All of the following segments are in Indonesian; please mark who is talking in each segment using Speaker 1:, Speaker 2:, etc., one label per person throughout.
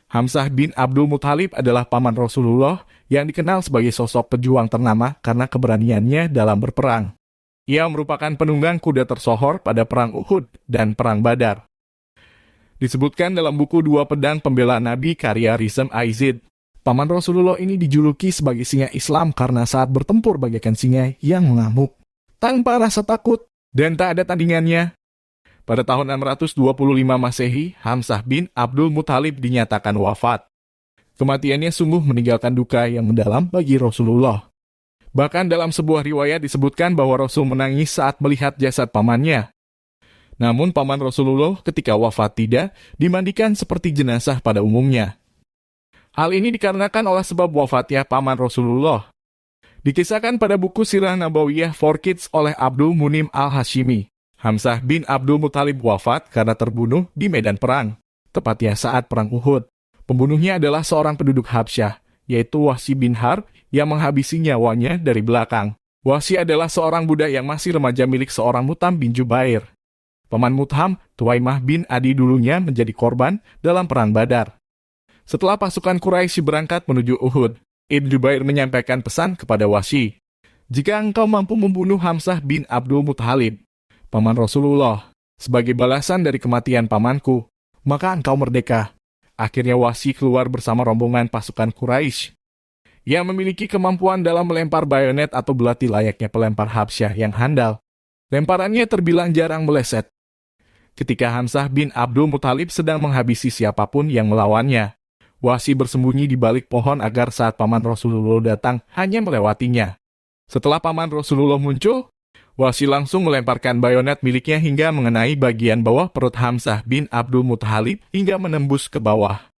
Speaker 1: Hamzah bin Abdul Muthalib adalah paman Rasulullah yang dikenal sebagai sosok pejuang ternama karena keberaniannya dalam berperang. Ia merupakan penunggang kuda tersohor pada Perang Uhud dan Perang Badar. Disebutkan dalam buku Dua Pedang Pembela Nabi karya Rizm Aizid, paman Rasulullah ini dijuluki sebagai singa Islam karena saat bertempur bagaikan singa yang mengamuk, tanpa rasa takut, dan tak ada tandingannya. Pada tahun 625 Masehi, Hamzah bin Abdul Muthalib dinyatakan wafat. Kematiannya sungguh meninggalkan duka yang mendalam bagi Rasulullah. Bahkan dalam sebuah riwayat disebutkan bahwa Rasul menangis saat melihat jasad pamannya. Namun paman Rasulullah ketika wafat tidak dimandikan seperti jenazah pada umumnya. Hal ini dikarenakan oleh sebab wafatnya paman Rasulullah. Dikisahkan pada buku Sirah Nabawiyah for Kids oleh Abdul Munim Al-Hashimi, Hamzah bin Abdul Muthalib wafat karena terbunuh di medan perang, tepatnya saat Perang Uhud. Pembunuhnya adalah seorang penduduk Habsyah, yaitu Wahsy bin Harb yang menghabisi nyawanya dari belakang. Wahsy adalah seorang budak yang masih remaja milik seorang Mutham bin Jubair. Paman Mutham, Tuwaimah bin Adi dulunya menjadi korban dalam Perang Badar. Setelah pasukan Quraisy berangkat menuju Uhud, Ibn Jubair menyampaikan pesan kepada Wahsy, "Jika engkau mampu membunuh Hamzah bin Abdul Muthalib, paman Rasulullah, sebagai balasan dari kematian pamanku, maka engkau merdeka." Akhirnya Wahsy keluar bersama rombongan pasukan Quraisy yang memiliki kemampuan dalam melempar bayonet atau belati layaknya pelempar Habsyah yang handal. Lemparannya terbilang jarang meleset. Ketika Hamzah bin Abdul Muthalib sedang menghabisi siapapun yang melawannya, Wahsy bersembunyi di balik pohon agar saat paman Rasulullah datang hanya melewatinya. Setelah paman Rasulullah muncul, Wahsy langsung melemparkan bayonet miliknya hingga mengenai bagian bawah perut Hamzah bin Abdul Muthalib hingga menembus ke bawah.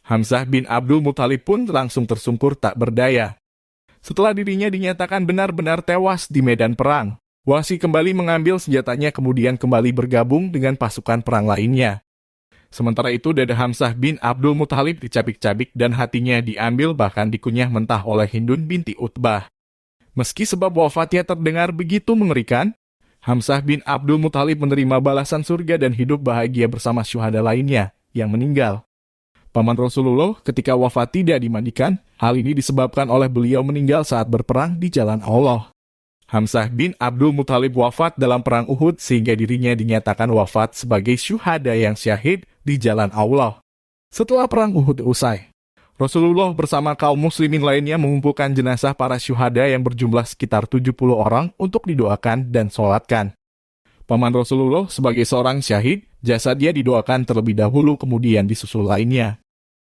Speaker 1: Hamzah bin Abdul Muthalib pun langsung tersungkur tak berdaya. Setelah dirinya dinyatakan benar-benar tewas di medan perang, Wahsy kembali mengambil senjatanya kemudian kembali bergabung dengan pasukan perang lainnya. Sementara itu dada Hamzah bin Abdul Muthalib dicabik-cabik dan hatinya diambil bahkan dikunyah mentah oleh Hindun binti Utbah. Meski sebab wafatnya terdengar begitu mengerikan, Hamzah bin Abdul Muthalib menerima balasan surga dan hidup bahagia bersama syuhada lainnya yang meninggal. Paman Rasulullah ketika wafat tidak dimandikan, hal ini disebabkan oleh beliau meninggal saat berperang di jalan Allah. Hamzah bin Abdul Muthalib wafat dalam Perang Uhud sehingga dirinya dinyatakan wafat sebagai syuhada yang syahid di jalan Allah. Setelah Perang Uhud usai, Rasulullah bersama kaum muslimin lainnya mengumpulkan jenazah para syuhada yang berjumlah sekitar 70 orang untuk didoakan dan sholatkan. Paman Rasulullah sebagai seorang syahid, jasadnya didoakan terlebih dahulu kemudian disusul lainnya.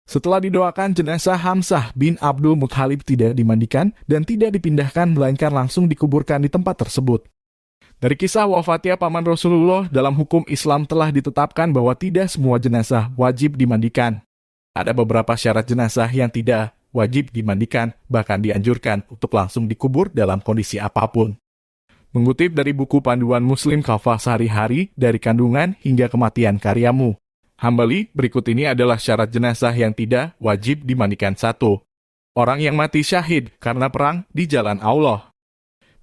Speaker 1: Setelah didoakan, jenazah Hamzah bin Abdul Muthalib tidak dimandikan dan tidak dipindahkan melainkan langsung dikuburkan di tempat tersebut. Dari kisah wafatnya paman Rasulullah, dalam hukum Islam telah ditetapkan bahwa tidak semua jenazah wajib dimandikan. Ada beberapa syarat jenazah yang tidak wajib dimandikan, bahkan dianjurkan untuk langsung dikubur dalam kondisi apapun. Mengutip dari buku Panduan Muslim Kafah Sehari-hari dari Kandungan hingga Kematian Karyamu, Hambali, berikut ini adalah syarat jenazah yang tidak wajib dimandikan. 1. Orang yang mati syahid karena perang di jalan Allah,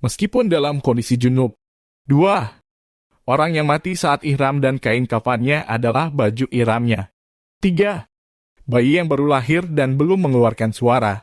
Speaker 1: meskipun dalam kondisi junub. 2. Orang yang mati saat ihram dan kain kafannya adalah baju ihramnya. 3. Bayi yang baru lahir dan belum mengeluarkan suara.